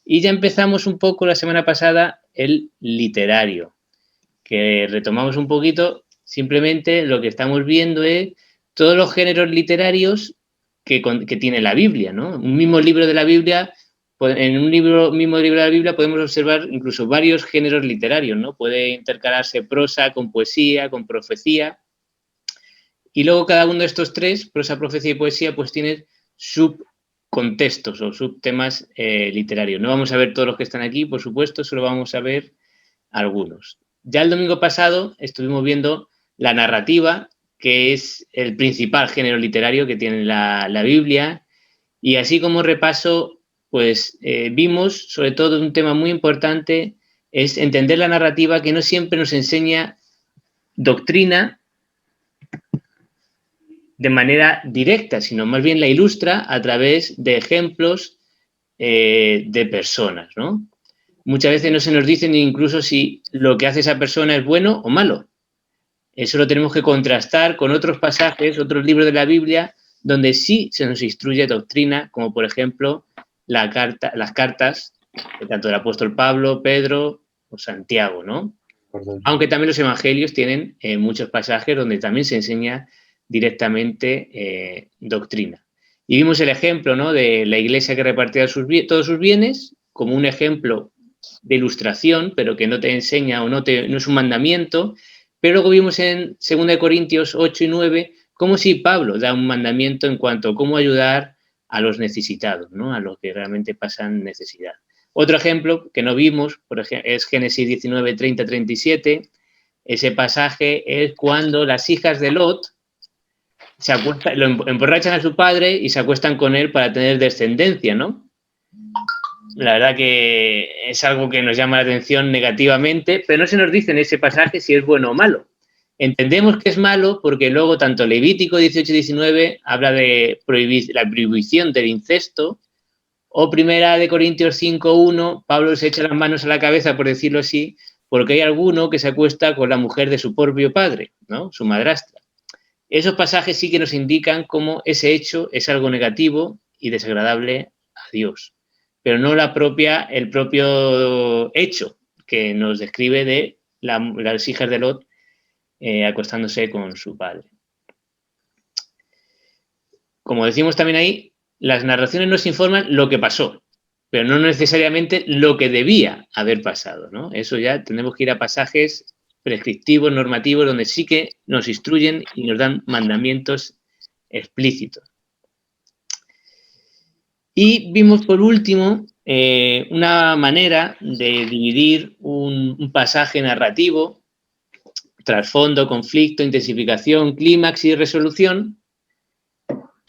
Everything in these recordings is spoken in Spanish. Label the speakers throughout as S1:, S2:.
S1: Y ya empezamos un poco la semana pasada el literario, que retomamos un poquito, simplemente lo que estamos viendo es todos los géneros literarios que tiene la Biblia, ¿no? Un mismo libro de la Biblia, en un mismo libro de la Biblia podemos observar incluso varios géneros literarios, ¿no? Puede intercalarse prosa con poesía, con profecía, y luego cada uno de estos tres, prosa, profecía y poesía, pues tiene subcontextos o subtemas literarios. No vamos a ver todos los que están aquí, por supuesto, solo vamos a ver algunos. Ya el domingo pasado estuvimos viendo la narrativa, que es el principal género literario que tiene la Biblia, y así como repaso, pues vimos sobre todo un tema muy importante, es entender la narrativa, que no siempre nos enseña doctrina de manera directa, sino más bien la ilustra a través de ejemplos de personas, ¿no? Muchas veces no se nos dice ni incluso si lo que hace esa persona es bueno o malo. Eso lo tenemos que contrastar con otros pasajes, otros libros de la Biblia, donde sí se nos instruye doctrina, como por ejemplo las cartas, tanto del apóstol Pablo, Pedro o Santiago, ¿no? Aunque también los evangelios tienen muchos pasajes donde también se enseña directamente doctrina. Y vimos el ejemplo, ¿no?, de la iglesia que repartía todos sus bienes como un ejemplo de ilustración, pero que no te enseña o no es un mandamiento. Pero luego vimos en 2 Corintios 8 y 9 cómo si Pablo da un mandamiento en cuanto a cómo ayudar a los necesitados, ¿no?, a los que realmente pasan necesidad. Otro ejemplo que no vimos, por ejemplo, es Génesis 19, 30, 37. Ese pasaje es cuando las hijas de Lot lo emborrachan a su padre y se acuestan con él para tener descendencia, ¿no? La verdad que es algo que nos llama la atención negativamente, pero no se nos dice en ese pasaje si es bueno o malo. Entendemos que es malo porque luego tanto Levítico 18 y 19 habla de la prohibición del incesto, o Primera de Corintios 5:1, Pablo se echa las manos a la cabeza, por decirlo así, porque hay alguno que se acuesta con la mujer de su propio padre, ¿no?, su madrastra. Esos pasajes sí que nos indican cómo ese hecho es algo negativo y desagradable a Dios, pero no el propio hecho que nos describe de las hijas de Lot acostándose con su padre. Como decimos también ahí, las narraciones nos informan lo que pasó, pero no necesariamente lo que debía haber pasado, ¿no? Eso ya tenemos que ir a pasajes prescriptivos, normativos, donde sí que nos instruyen y nos dan mandamientos explícitos. Y vimos, por último, una manera de dividir un pasaje narrativo: trasfondo, conflicto, intensificación, clímax y resolución.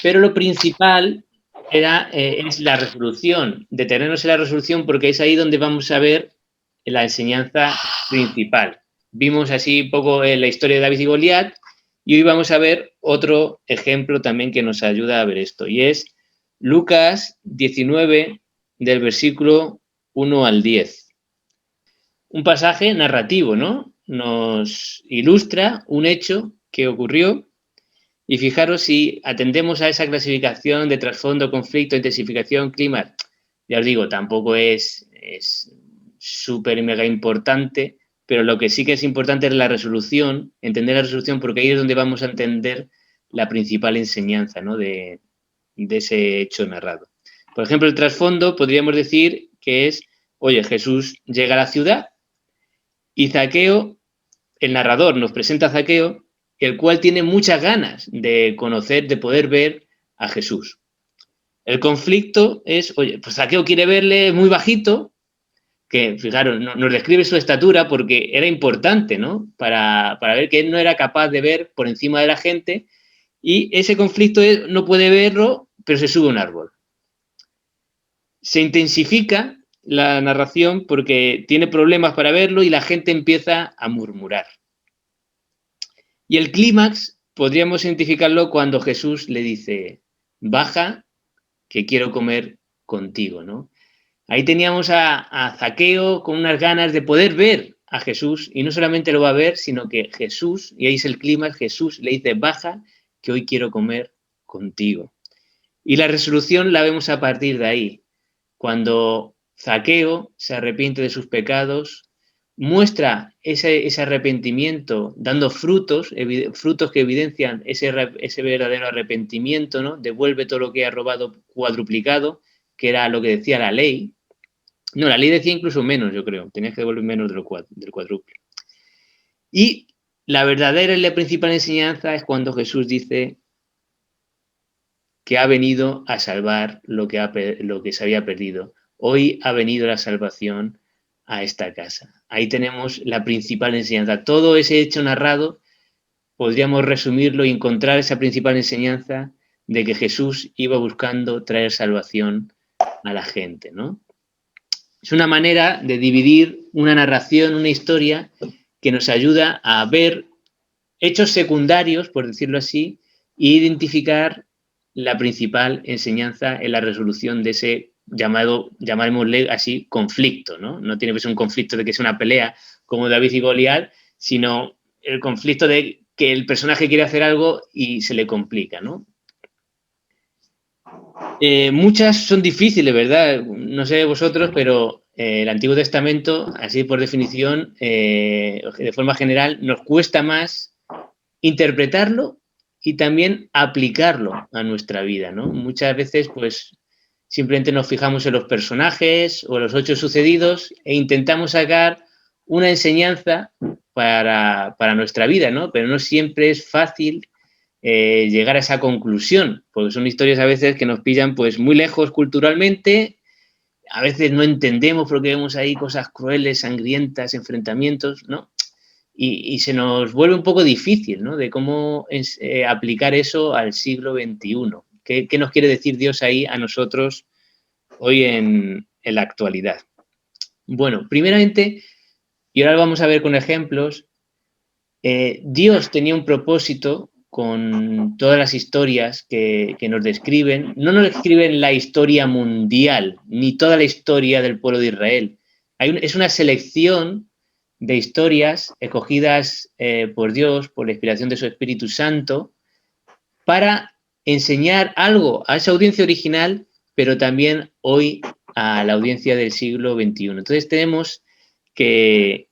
S1: Pero lo principal es la resolución, detenernos en la resolución, porque es ahí donde vamos a ver la enseñanza principal. Vimos así un poco la historia de David y Goliat, y hoy vamos a ver otro ejemplo también que nos ayuda a ver esto, y es Lucas 19, del versículo 1 al 10. Un pasaje narrativo, ¿no? Nos ilustra un hecho que ocurrió. Y fijaros, si atendemos a esa clasificación de trasfondo, conflicto, intensificación, clima, ya os digo, tampoco es súper mega importante, pero lo que sí que es importante es la resolución, entender la resolución, porque ahí es donde vamos a entender la principal enseñanza, ¿no?, de ese hecho narrado. Por ejemplo, el trasfondo podríamos decir que es, oye, Jesús llega a la ciudad y Zaqueo, el narrador nos presenta a Zaqueo, el cual tiene muchas ganas de conocer, de poder ver a Jesús. El conflicto es, oye, pues Zaqueo quiere verle muy bajito, que, fijaros, nos describe su estatura porque era importante, ¿no?, para ver que él no era capaz de ver por encima de la gente, y ese conflicto es, no puede verlo, pero se sube a un árbol. Se intensifica la narración porque tiene problemas para verlo y la gente empieza a murmurar. Y el clímax podríamos identificarlo cuando Jesús le dice: baja, que quiero comer contigo, ¿no? Ahí teníamos a Zaqueo con unas ganas de poder ver a Jesús, y no solamente lo va a ver, sino que Jesús, y ahí es el clímax, Jesús le dice: baja, que hoy quiero comer contigo. Y la resolución la vemos a partir de ahí, cuando Zaqueo se arrepiente de sus pecados, muestra ese arrepentimiento dando frutos, frutos que evidencian ese verdadero arrepentimiento, ¿no? Devuelve todo lo que ha robado cuadruplicado, que era lo que decía la ley. No, la ley decía incluso menos, yo creo. Tenías que devolver menos del cuádruple. Y la verdadera y la principal enseñanza es cuando Jesús dice que ha venido a salvar lo que se había perdido. Hoy ha venido la salvación a esta casa. Ahí tenemos la principal enseñanza. Todo ese hecho narrado podríamos resumirlo y encontrar esa principal enseñanza de que Jesús iba buscando traer salvación a la gente, ¿no? Es una manera de dividir una narración, una historia, que nos ayuda a ver hechos secundarios, por decirlo así, e identificar la principal enseñanza en la resolución de ese llamémosle así, conflicto, ¿no? No tiene que ser un conflicto de que sea una pelea como David y Goliat, sino el conflicto de que el personaje quiere hacer algo y se le complica, ¿no? Muchas son difíciles, ¿verdad? No sé vosotros, pero el Antiguo Testamento, así por definición, de forma general, nos cuesta más interpretarlo y también aplicarlo a nuestra vida, ¿no? Muchas veces, pues, simplemente nos fijamos en los personajes o los hechos sucedidos e intentamos sacar una enseñanza para nuestra vida, ¿no? Pero no siempre es fácil llegar a esa conclusión, porque son historias a veces que nos pillan pues muy lejos culturalmente, a veces no entendemos porque vemos ahí cosas crueles, sangrientas, enfrentamientos, ¿no? Y se nos vuelve un poco difícil, ¿no? De cómo aplicar eso al siglo XXI. ¿Qué nos quiere decir Dios ahí a nosotros hoy en la actualidad? Bueno, primeramente, y ahora lo vamos a ver con ejemplos, Dios tenía un propósito con todas las historias que nos describen. No nos describen la historia mundial, ni toda la historia del pueblo de Israel. Es una selección de historias escogidas por Dios, por la inspiración de su Espíritu Santo, para enseñar algo a esa audiencia original, pero también hoy a la audiencia del siglo XXI. Entonces tenemos que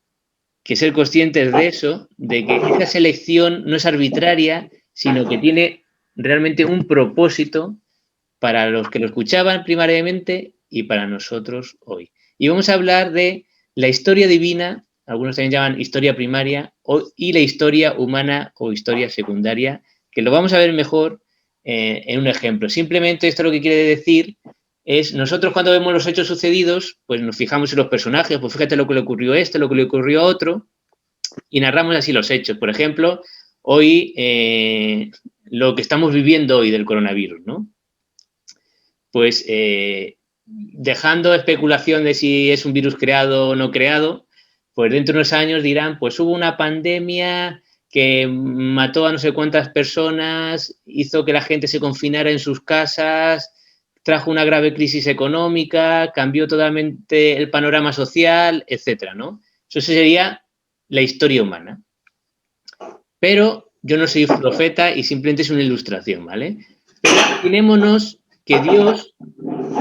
S1: ser conscientes de eso, de que esa selección no es arbitraria, sino que tiene realmente un propósito para los que lo escuchaban primariamente y para nosotros hoy. Y vamos a hablar de la historia divina, algunos también llaman historia primaria, y la historia humana o historia secundaria, que lo vamos a ver mejor en un ejemplo. Simplemente esto lo que quiere decir es, nosotros cuando vemos los hechos sucedidos, pues nos fijamos en los personajes, pues fíjate lo que le ocurrió a este, lo que le ocurrió a otro, y narramos así los hechos. Por ejemplo, hoy, lo que estamos viviendo hoy del coronavirus, ¿no? Pues dejando especulación de si es un virus creado o no creado, pues dentro de unos años dirán, pues hubo una pandemia que mató a no sé cuántas personas, hizo que la gente se confinara en sus casas, trajo una grave crisis económica, cambió totalmente el panorama social, etcétera, ¿no? Eso sería la historia humana. Pero yo no soy profeta y simplemente es una ilustración, ¿vale? Pero imaginémonos que Dios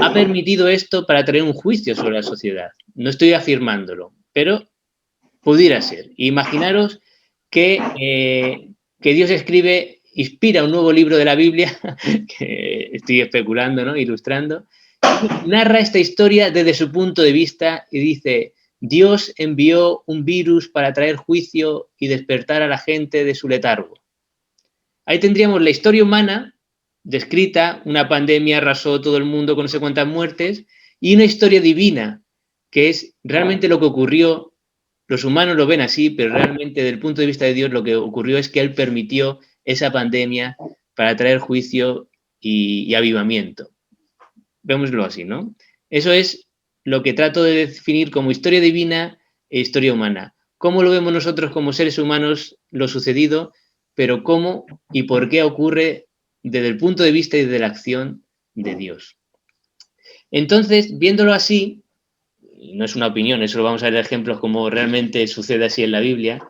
S1: ha permitido esto para traer un juicio sobre la sociedad. No estoy afirmándolo, pero pudiera ser. Imaginaros que Dios inspira un nuevo libro de la Biblia, que estoy especulando, ¿no? Ilustrando, y narra esta historia desde su punto de vista y dice, Dios envió un virus para traer juicio y despertar a la gente de su letargo. Ahí tendríamos la historia humana descrita, una pandemia arrasó todo el mundo con no sé cuántas muertes, y una historia divina, que es realmente lo que ocurrió. Los humanos lo ven así, pero realmente desde el punto de vista de Dios lo que ocurrió es que Él permitió esa pandemia para traer juicio y avivamiento. Vémoslo así, ¿no? Eso es lo que trato de definir como historia divina e historia humana. ¿Cómo lo vemos nosotros como seres humanos lo sucedido, pero cómo y por qué ocurre desde el punto de vista y de la acción de Dios? Entonces, viéndolo así, no es una opinión, eso lo vamos a ver ejemplos como realmente sucede así en la Biblia,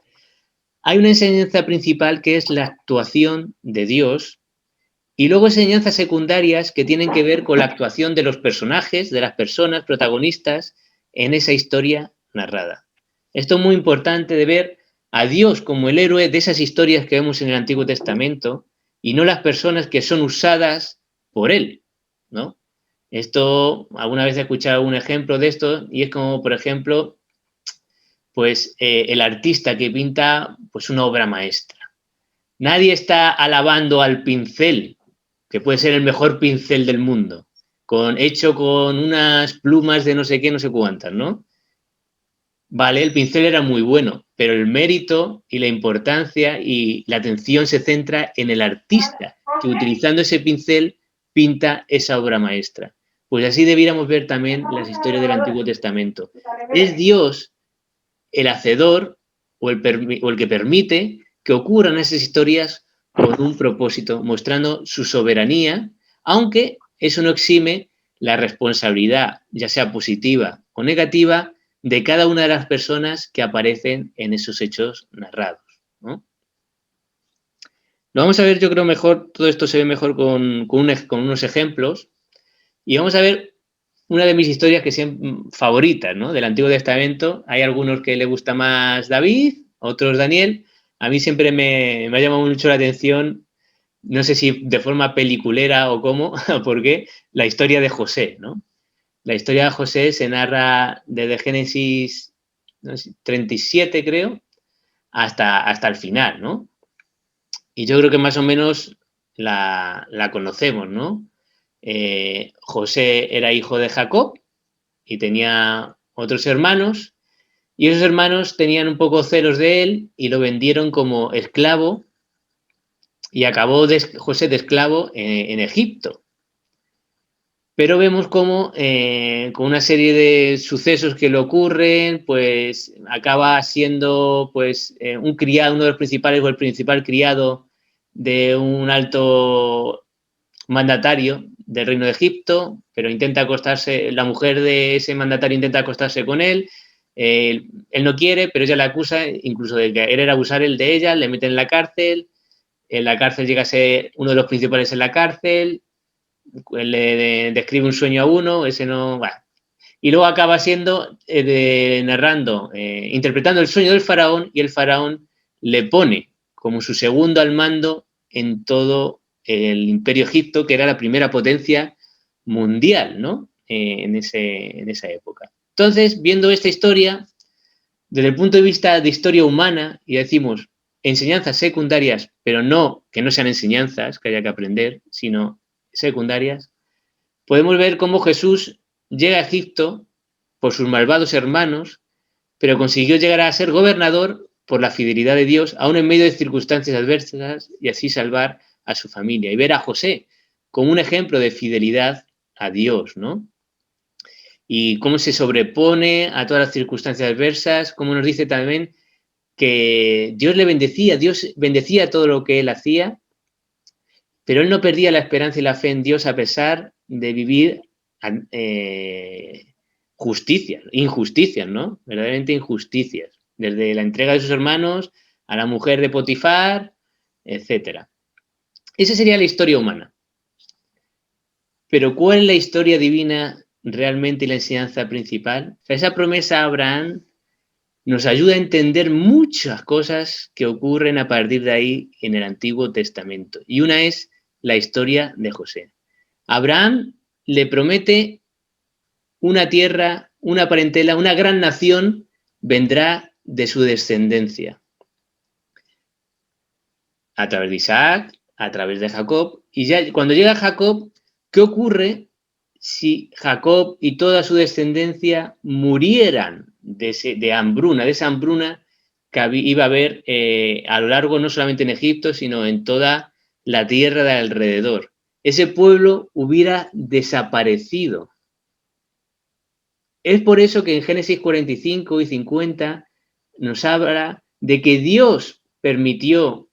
S1: hay una enseñanza principal que es la actuación de Dios Y luego enseñanzas secundarias que tienen que ver con la actuación de los personajes, de las personas protagonistas en esa historia narrada. Esto es muy importante de ver a Dios como el héroe de esas historias que vemos en el Antiguo Testamento y no las personas que son usadas por él, ¿no? Esto, alguna vez he escuchado un ejemplo de esto y es como, por ejemplo, pues el artista que pinta pues una obra maestra. Nadie está alabando al pincel, que puede ser el mejor pincel del mundo, hecho con unas plumas de no sé qué, no sé cuántas, ¿no? Vale, el pincel era muy bueno, pero el mérito y la importancia y la atención se centra en el artista, que utilizando ese pincel pinta esa obra maestra. Pues así debiéramos ver también las historias del Antiguo Testamento. Es Dios el hacedor o el que permite que ocurran esas historias con un propósito, mostrando su soberanía, aunque eso no exime la responsabilidad, ya sea positiva o negativa, de cada una de las personas que aparecen en esos hechos narrados, ¿no? Lo vamos a ver, yo creo, mejor, todo esto se ve mejor con unos ejemplos, y vamos a ver una de mis historias que siempre favoritas, ¿no? Del Antiguo Testamento. Hay algunos que le gusta más David, otros Daniel. A mí siempre me ha llamado mucho la atención, no sé si de forma peliculera o cómo, o por qué, la historia de José, ¿no? La historia de José se narra desde Génesis 37, creo, hasta el final, ¿no? Y yo creo que más o menos la conocemos, ¿no? José era hijo de Jacob y tenía otros hermanos, y esos hermanos tenían un poco celos de él y lo vendieron como esclavo, y acabó José de esclavo en Egipto. Pero vemos cómo con una serie de sucesos que le ocurren, pues acaba siendo pues un criado, uno de los principales o el principal criado de un alto mandatario del reino de Egipto, pero intenta acostarse, la mujer de ese mandatario intenta acostarse con él, él no quiere, pero ella le acusa incluso de que él era abusar él de ella, le meten en la cárcel llega a ser uno de los principales en la cárcel, le describe un sueño a uno, ese no, bueno. Y luego acaba siendo narrando, interpretando el sueño del faraón, y el faraón le pone como su segundo al mando en todo el imperio Egipto, que era la primera potencia mundial, ¿no? En esa época. Entonces, viendo esta historia, desde el punto de vista de historia humana, y decimos enseñanzas secundarias, pero no que no sean enseñanzas que haya que aprender, sino secundarias, podemos ver cómo Jesús llega a Egipto por sus malvados hermanos, pero consiguió llegar a ser gobernador por la fidelidad de Dios, aún en medio de circunstancias adversas, y así salvar a su familia. Y ver a José como un ejemplo de fidelidad a Dios, ¿no? Y cómo se sobrepone a todas las circunstancias adversas, como nos dice también que Dios le bendecía, Dios bendecía todo lo que él hacía, pero él no perdía la esperanza y la fe en Dios a pesar de vivir injusticias, ¿no? Verdaderamente injusticias. Desde la entrega de sus hermanos a la mujer de Potifar, etc. Esa sería la historia humana. Pero ¿cuál es la historia divina realmente y la enseñanza principal? O sea, esa promesa a Abraham nos ayuda a entender muchas cosas que ocurren a partir de ahí en el Antiguo Testamento. Y una es la historia de José. Abraham le promete una tierra, una parentela, una gran nación vendrá de su descendencia. A través de Isaac, a través de Jacob. Y ya cuando llega Jacob, ¿qué ocurre si Jacob y toda su descendencia murieran de hambruna, de esa hambruna que iba a haber a lo largo no solamente en Egipto, sino en toda la tierra de alrededor? Ese pueblo hubiera desaparecido. Es por eso que en Génesis 45 y 50 nos habla de que Dios permitió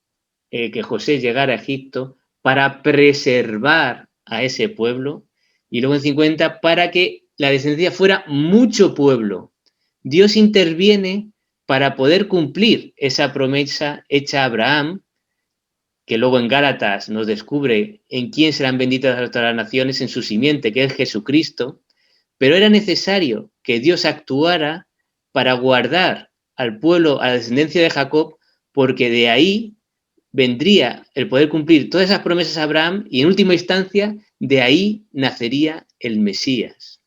S1: que José llegara a Egipto para preservar a ese pueblo, y luego en 50 para que la descendencia fuera mucho pueblo. Dios interviene para poder cumplir esa promesa hecha a Abraham que luego en Gálatas nos descubre en quién serán benditas todas las naciones, en su simiente, que es Jesucristo, pero era necesario que Dios actuara para guardar al pueblo, a la descendencia de Jacob, porque de ahí vendría el poder cumplir todas esas promesas a Abraham y en última instancia de ahí nacería el Mesías.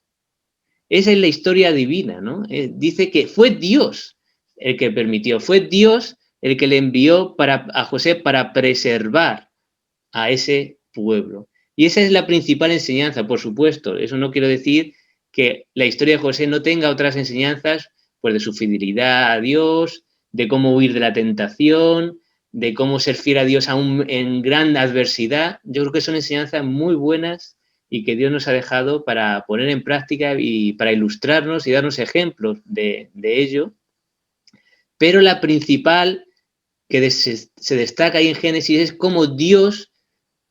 S1: Esa es la historia divina, ¿no? Dice que fue Dios el que permitió, fue Dios el que le envió a José para preservar a ese pueblo. Y esa es la principal enseñanza, por supuesto. Eso no quiero decir que la historia de José no tenga otras enseñanzas, pues de su fidelidad a Dios, de cómo huir de la tentación, de cómo ser fiel a Dios aún en gran adversidad. Yo creo que son enseñanzas muy buenas y que Dios nos ha dejado para poner en práctica y para ilustrarnos y darnos ejemplos de ello. Pero la principal que se destaca ahí en Génesis es cómo Dios,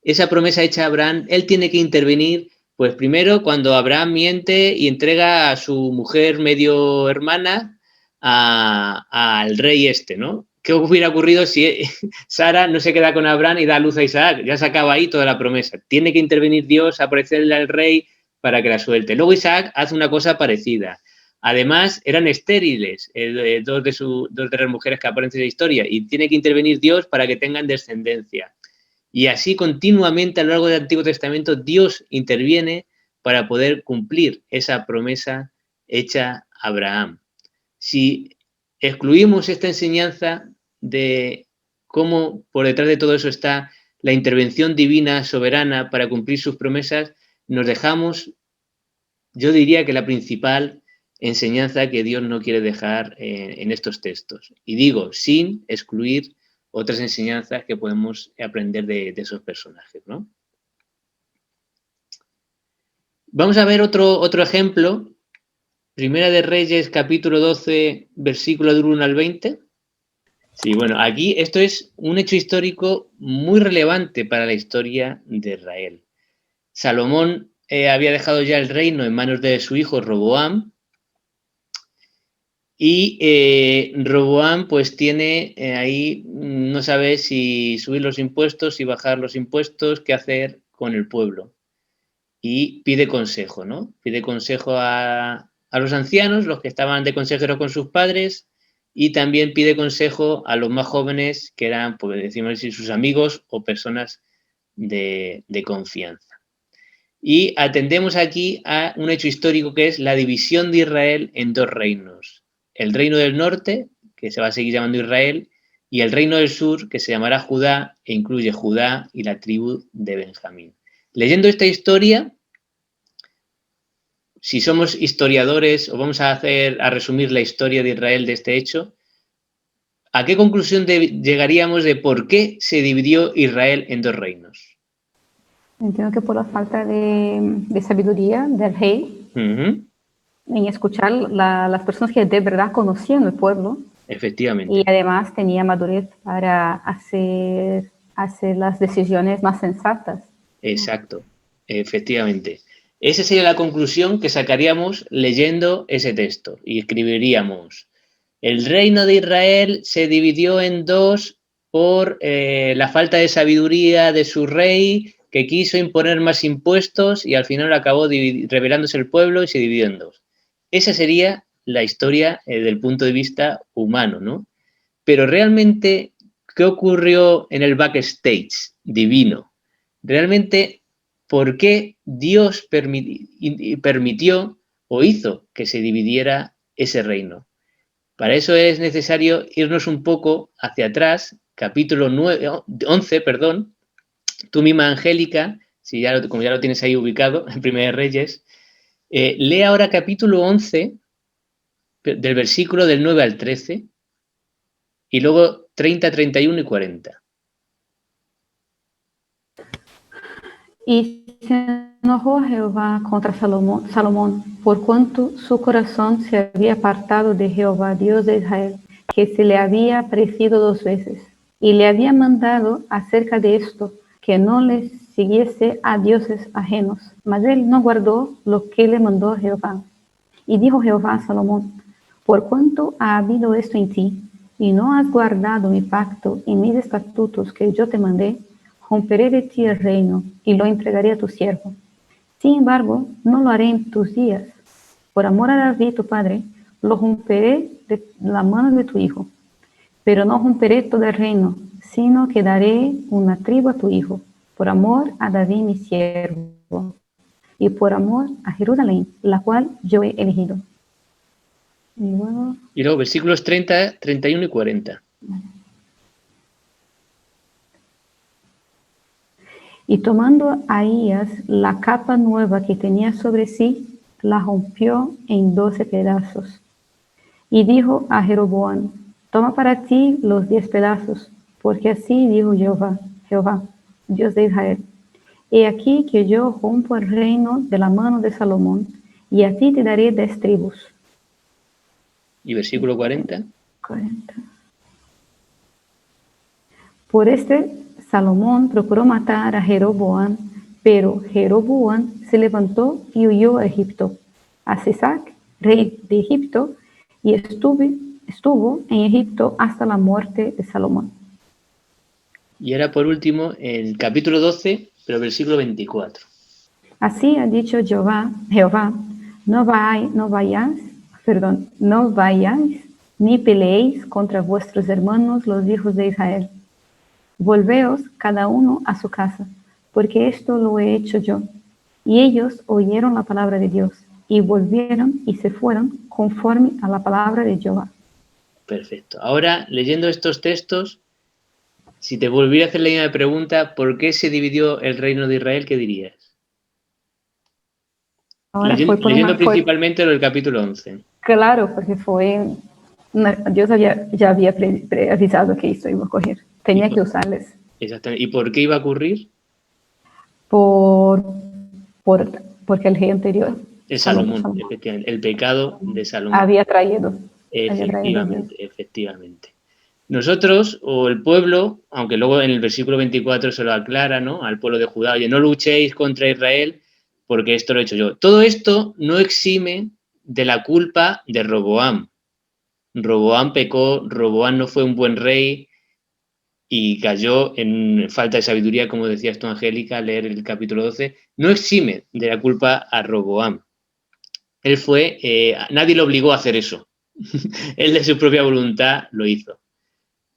S1: esa promesa hecha a Abraham, él tiene que intervenir, pues primero cuando Abraham miente y entrega a su mujer medio hermana al rey este, ¿no? ¿Qué hubiera ocurrido si Sara no se queda con Abraham y da luz a Isaac? Ya se acaba ahí toda la promesa. Tiene que intervenir Dios, aparecerle al rey para que la suelte. Luego Isaac hace una cosa parecida. Además, eran estériles dos de las mujeres que aparecen en la historia y tiene que intervenir Dios para que tengan descendencia. Y así continuamente a lo largo del Antiguo Testamento Dios interviene para poder cumplir esa promesa hecha a Abraham. Si excluimos esta enseñanza de cómo por detrás de todo eso está la intervención divina soberana para cumplir sus promesas, nos dejamos, yo diría que la principal enseñanza que Dios no quiere dejar en estos textos. Y digo, sin excluir otras enseñanzas que podemos aprender de esos personajes, ¿no? Vamos a ver otro ejemplo. Primera de Reyes, capítulo 12, versículo del 1 al 20. Sí, bueno, aquí esto es un hecho histórico muy relevante para la historia de Israel. Salomón había dejado ya el reino en manos de su hijo Roboam, y Roboam pues tiene ahí, no sabe si subir los impuestos, si bajar los impuestos, qué hacer con el pueblo. Y pide consejo, ¿no? Pide consejo a los ancianos, los que estaban de consejero con sus padres, y también pide consejo a los más jóvenes, que eran, pues decimos así, sus amigos o personas de confianza. Y atendemos aquí a un hecho histórico que es la división de Israel en dos reinos. El reino del norte, que se va a seguir llamando Israel, y el reino del sur, que se llamará Judá, e incluye Judá y la tribu de Benjamín. Leyendo esta historia, si somos historiadores o vamos a resumir la historia de Israel de este hecho, ¿a qué conclusión llegaríamos de por qué se dividió Israel en dos reinos?
S2: Entiendo que por la falta de sabiduría del rey, en escuchar las personas que de verdad conocían el pueblo.
S1: Efectivamente.
S2: Y además tenía madurez para hacer las decisiones más sensatas.
S1: Exacto, efectivamente. Esa sería la conclusión que sacaríamos leyendo ese texto y escribiríamos: el reino de Israel se dividió en dos por la falta de sabiduría de su rey, que quiso imponer más impuestos y al final acabó rebelándose el pueblo y se dividió en dos. Esa sería la historia del punto de vista humano, ¿no? Pero realmente, ¿qué ocurrió en el backstage divino? Realmente, ¿por qué Dios permitió o hizo que se dividiera ese reino? Para eso es necesario irnos un poco hacia atrás, capítulo 11, tú misma, Angélica, como ya lo tienes ahí ubicado, en Primera de Reyes, lee ahora capítulo 11, del versículo del 9 al 13, y luego 30, 31 y 40.
S2: Y se enojó Jehová contra Salomón, por cuanto su corazón se había apartado de Jehová, Dios de Israel, que se le había parecido 2 veces. Y le había mandado acerca de esto, que no le siguiese a dioses ajenos. Mas él no guardó lo que le mandó Jehová. Y dijo Jehová a Salomón: por cuanto ha habido esto en ti, y no has guardado mi pacto y mis estatutos que yo te mandé, romperé de ti el reino y lo entregaré a tu siervo. Sin embargo, no lo haré en tus días. Por amor a David, tu padre, lo romperé de la mano de tu hijo. Pero no romperé todo el reino, sino que daré una tribu a tu hijo, por amor a David mi siervo, y por amor a Jerusalén, la cual yo he elegido.
S1: Y luego versículos 30, 31 y 40.
S2: Y tomando Ahías la capa nueva que tenía sobre sí, la rompió en 12 pedazos. Y dijo a Jeroboam: toma para ti los 10 pedazos, porque así dijo Jehová, Dios de Israel: he aquí que yo rompo el reino de la mano de Salomón, y a ti te daré 10 tribus.
S1: Y versículo 40.
S2: Por Salomón procuró matar a Jeroboam, pero Jeroboam se levantó y huyó a Egipto, a Sisac, rey de Egipto, y estuvo en Egipto hasta la muerte de Salomón.
S1: Y ahora por último, el capítulo 12, pero versículo 24.
S2: Así ha dicho Jehová, no vayáis ni peleéis contra vuestros hermanos los hijos de Israel. Volveos cada uno a su casa, porque esto lo he hecho yo. Y ellos oyeron la palabra de Dios, y volvieron y se fueron conforme a la palabra de Jehová.
S1: Perfecto. Ahora, leyendo estos textos, si te volviera a hacer la misma pregunta, ¿por qué se dividió el reino de Israel? ¿Qué dirías?
S2: Ahora
S1: leyendo principalmente lo del capítulo 11.
S2: Claro, porque Dios ya había avisado que esto iba a ocurrir. Tenía que usarles.
S1: Exactamente. ¿Y por qué iba a ocurrir?
S2: Porque el rey anterior,
S1: Salomón, efectivamente, el pecado de Salomón.
S2: Había traído.
S1: Efectivamente. Nosotros, o el pueblo, aunque luego en el versículo 24 se lo aclara, ¿no? Al pueblo de Judá: oye, no luchéis contra Israel, porque esto lo he hecho yo. Todo esto no exime de la culpa de Roboam. Roboam pecó, Roboam no fue un buen rey y cayó en falta de sabiduría, como decías tú, Angélica, leer el capítulo 12. No exime de la culpa a Roboam. Él nadie lo obligó a hacer eso. Él de su propia voluntad lo hizo.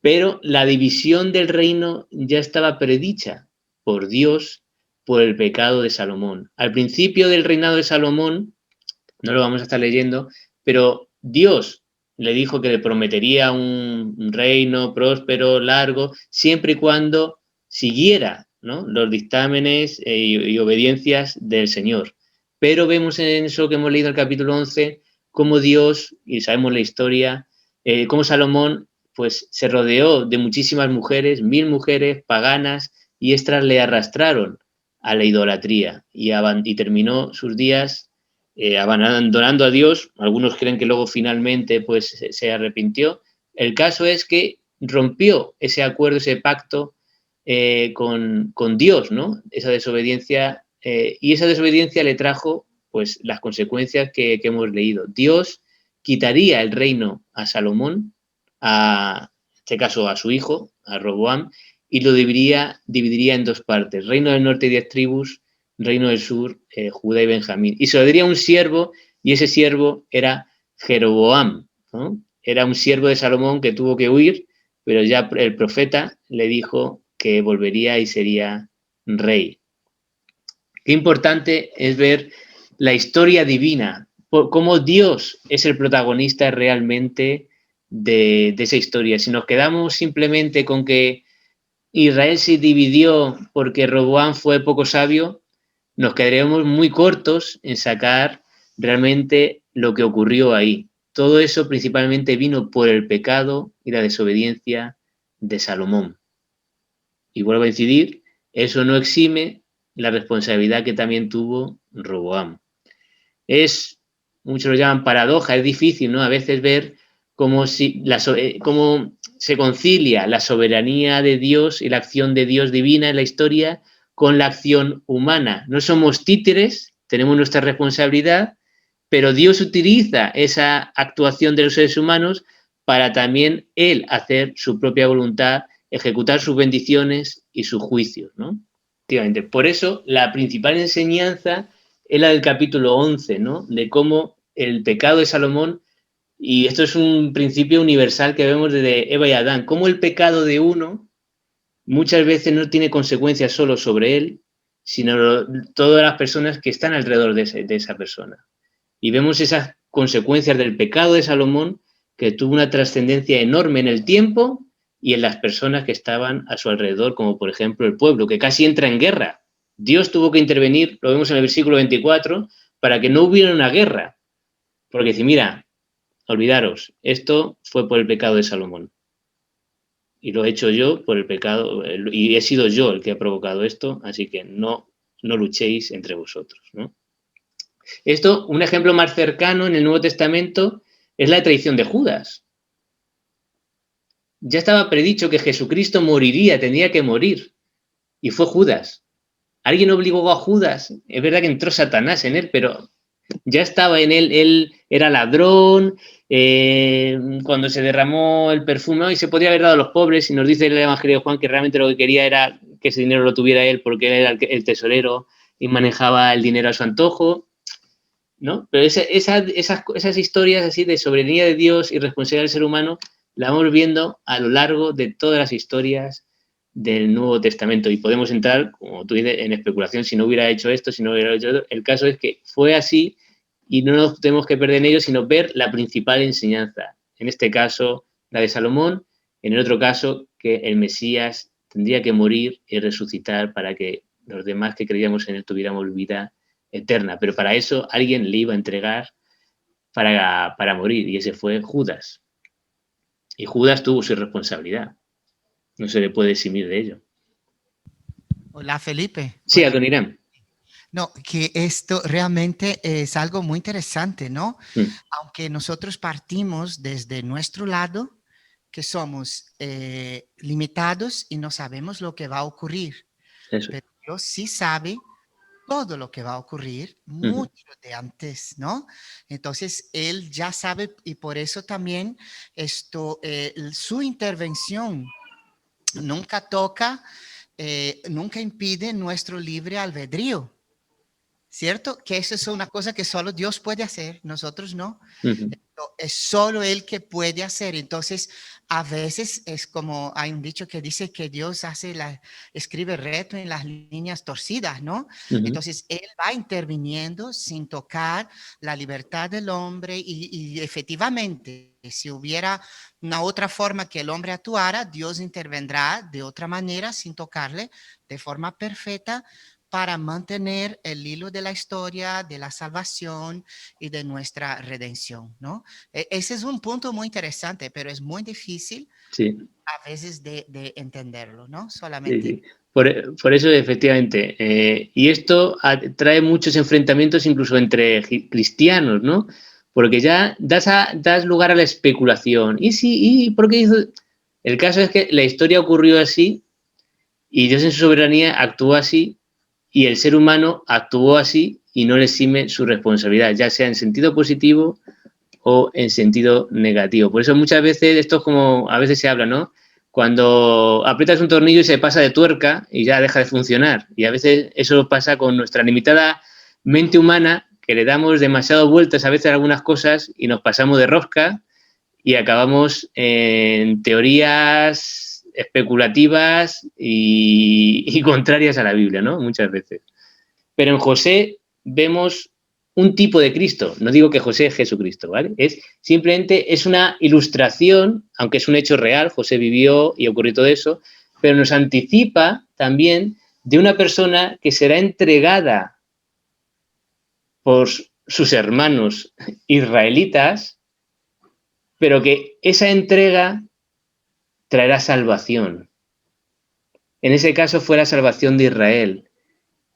S1: Pero la división del reino ya estaba predicha por Dios por el pecado de Salomón. Al principio del reinado de Salomón, no lo vamos a estar leyendo, pero Dios le dijo que le prometería un reino próspero, largo, siempre y cuando siguiera, ¿no?, los dictámenes y obediencias del Señor. Pero vemos en eso que hemos leído en el capítulo 11, cómo Dios, y sabemos la historia, cómo Salomón pues se rodeó de muchísimas mujeres, 1000 mujeres paganas, y estas le arrastraron a la idolatría y terminó sus días abandonando a Dios. Algunos creen que luego finalmente pues se arrepintió. El caso es que rompió ese acuerdo, ese pacto con Dios, ¿no? Esa desobediencia, y esa desobediencia le trajo pues las consecuencias que hemos leído. Dios quitaría el reino a Salomón, en este caso a su hijo, a Roboam, y lo dividiría en 2 partes: reino del norte 10 tribus, reino del sur, Judá y Benjamín. Y se lo diría a un siervo, y ese siervo era Jeroboam, ¿no? Era un siervo de Salomón que tuvo que huir, pero ya el profeta le dijo que volvería y sería rey. Qué importante es ver la historia divina, cómo Dios es el protagonista realmente de esa historia. Si nos quedamos simplemente con que Israel se dividió porque Roboam fue poco sabio, nos quedaremos muy cortos en sacar realmente lo que ocurrió ahí. Todo eso principalmente vino por el pecado y la desobediencia de Salomón. Y vuelvo a incidir, eso no exime la responsabilidad que también tuvo Roboam. Muchos lo llaman paradoja, es difícil, ¿no?, a veces ver cómo se concilia la soberanía de Dios y la acción de Dios divina en la historia con la acción humana. No somos títeres, tenemos nuestra responsabilidad, pero Dios utiliza esa actuación de los seres humanos para también él hacer su propia voluntad, ejecutar sus bendiciones y sus juicios, ¿no? Efectivamente. Por eso, la principal enseñanza es la del capítulo 11, ¿no? De cómo el pecado de Salomón, y esto es un principio universal que vemos desde Eva y Adán, cómo el pecado de uno muchas veces no tiene consecuencias solo sobre él, sino todas las personas que están alrededor de esa persona. Y vemos esas consecuencias del pecado de Salomón, que tuvo una trascendencia enorme en el tiempo y en las personas que estaban a su alrededor, como por ejemplo el pueblo, que casi entra en guerra. Dios tuvo que intervenir, lo vemos en el versículo 24, para que no hubiera una guerra. Porque dice, mira, olvidaros, esto fue por el pecado de Salomón. Y lo he hecho yo por el pecado, y he sido yo el que ha provocado esto, así que no luchéis entre vosotros, ¿no? Esto, un ejemplo más cercano en el Nuevo Testamento, es la traición de Judas. Ya estaba predicho que Jesucristo moriría, tendría que morir, y fue Judas. Alguien obligó a Judas, es verdad que entró Satanás en él, pero ya estaba en él era ladrón, cuando se derramó el perfume, y se podría haber dado a los pobres, y nos dice el Evangelio de Juan que realmente lo que quería era que ese dinero lo tuviera él, porque él era el tesorero y manejaba el dinero a su antojo, ¿no? Pero esas historias así de soberanía de Dios y responsabilidad del ser humano la vamos viendo a lo largo de todas las historias del Nuevo Testamento, y podemos entrar, como tú dices, en especulación, si no hubiera hecho esto, si no hubiera hecho esto. El caso es que fue así y no nos tenemos que perder en ello, sino ver la principal enseñanza. En este caso, la de Salomón, en el otro caso, que el Mesías tendría que morir y resucitar para que los demás que creíamos en él tuviéramos vida eterna. Pero para eso alguien le iba a entregar para morir, y ese fue Judas. Y Judas tuvo su responsabilidad. No se le puede eximir de ello.
S3: Hola, Felipe.
S1: Sí, Adoniram.
S3: No, que esto realmente es algo muy interesante, ¿no? Aunque nosotros partimos desde nuestro lado, que somos limitados y no sabemos lo que va a ocurrir.
S1: Eso.
S3: Pero Dios sí sabe todo lo que va a ocurrir mucho de antes, ¿no? Entonces, Él ya sabe, y por eso también su intervención nunca toca, nunca impide nuestro libre albedrío, ¿cierto? Que eso es una cosa que solo Dios puede hacer, nosotros no. Es solo Él que puede hacer. Entonces, a veces es como hay un dicho que dice que Dios escribe reto en las líneas torcidas, ¿no? Entonces, Él va interviniendo sin tocar la libertad del hombre, y efectivamente, si hubiera una otra forma que el hombre actuara, Dios intervendrá de otra manera sin tocarle, de forma perfecta, para mantener el hilo de la historia, de la salvación y de nuestra redención, ¿no? Ese es un punto muy interesante, pero es muy difícil a veces de entenderlo, ¿no? Solamente.
S1: Sí. Por eso, efectivamente, y esto trae muchos enfrentamientos incluso entre cristianos, ¿no? Porque ya das lugar a la especulación. ¿Y por qué hizo? El caso es que la historia ocurrió así, y Dios en su soberanía actuó así, y el ser humano actuó así, y no le exime su responsabilidad, ya sea en sentido positivo o en sentido negativo. Por eso muchas veces, esto es como a veces se habla, ¿no? Cuando aprietas un tornillo y se pasa de tuerca y ya deja de funcionar. Y a veces eso pasa con nuestra limitada mente humana, que le damos demasiado vueltas a veces a algunas cosas y nos pasamos de rosca y acabamos en teorías especulativas y contrarias a la Biblia, ¿no? Muchas veces. Pero en José vemos un tipo de Cristo. No digo que José es Jesucristo, ¿vale? Simplemente es una ilustración, aunque es un hecho real, José vivió y ocurrió todo eso, pero nos anticipa también de una persona que será entregada por sus hermanos israelitas, pero que esa entrega traerá salvación. En ese caso fue la salvación de Israel,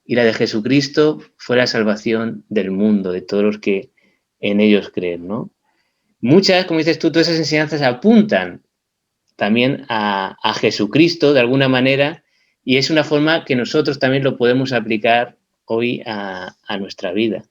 S1: y la de Jesucristo fue la salvación del mundo, de todos los que en ellos creen, ¿no? Muchas, como dices tú, todas esas enseñanzas apuntan también a Jesucristo de alguna manera, y es una forma que nosotros también lo podemos aplicar hoy a nuestra vida.